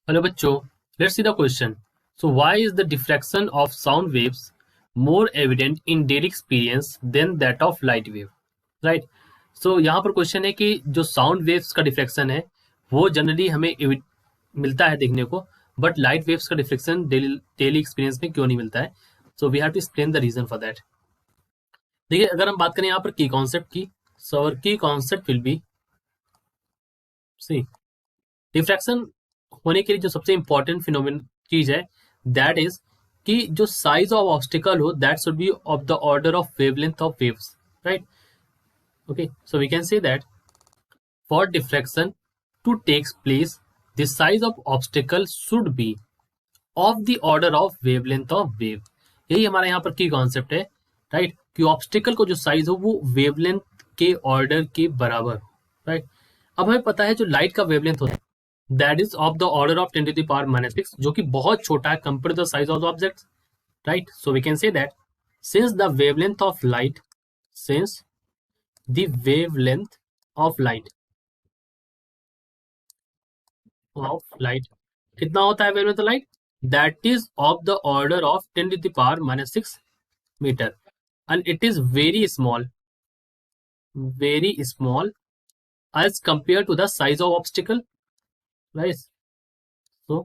Hello बच्चों, let's see the question. So why is the diffraction of sound waves more evident in daily experience then that of light wave? Right. So यहाँ पर question है कि जो sound waves का diffraction है वो generally हमें मिलता है देखने को, बट लाइट वेव्स का डिफ्रैक्शन डेली एक्सपीरियंस में क्यों नहीं मिलता है? So we have to explain the reason for that. देखिए, अगर हम बात करें यहाँ पर की कॉन्सेप्ट की, सो अवर की concept will be see diffraction होने के लिए जो सबसे इंपॉर्टेंट फिनोमिन चीज है दैट इज कि जो साइज ऑफ ऑब्स्टिकल हो that should be of the order of wavelength of waves. Right. Okay, so we can say that for diffraction to takes place the size of obstacle should be of the order of wavelength of wave. यही हमारा यहाँ पर की concept है. Right. कि obstacle को जो size हो वो वेवलेंथ के ऑर्डर के बराबर हो. राइट. अब हमें पता है जो लाइट का वेवलेंथ होता है that is of the order of 10 to the power minus 6, जो कि बहुत छोटा है compared to the size of the objects. Right. So we can say that since the wavelength of light कितना होता है wavelength of light? That is of the order of 10 to the power minus 6 meter, and it is very small as compared to the size of obstacle. Right. So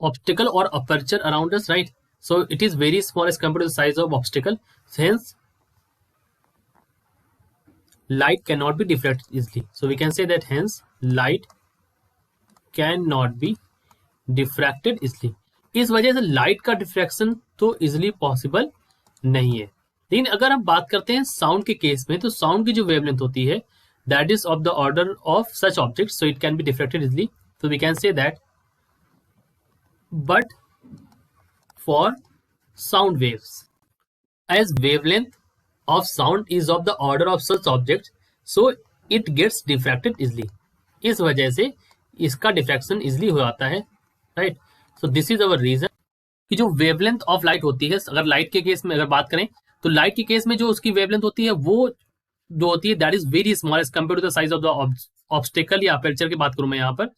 obstacle or aperture around us, right? So it is very small as compared to the size of obstacle. Hence, light cannot be diffracted easily. So we can say that hence light cannot be diffracted easily. इस वजह से light का diffraction तो easily possible नहीं है. लेकिन अगर हम बात करते हैं साउंड के केस में, तो साउंड की जो वेवलेंथ होती है that is of the order of such object, so it can be diffracted easily. So we can say that, but for sound waves, as wavelength of sound is of the order of such object, so it gets diffracted easily. इस वजह से इसका diffraction easily हो जाता है. Right. So this is our reason कि जो wavelength of light होती है, अगर लाइट के केस में अगर बात करें तो लाइट के केस में जो उसकी वेवलेंथ होती है वो जो होती है that is very small as compare to the size of the obstacle या अपर्चर की बात करूं मैं यहाँ पर.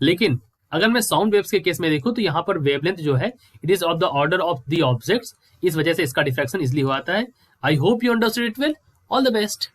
लेकिन अगर मैं साउंड वेव्स के केस में देखूं तो यहाँ पर वेवलेंथ जो है it is of the order of the objects. इस वजह से इसका डिफ्रैक्शन इजिली हो आता है. I hope you understood it well. All the best.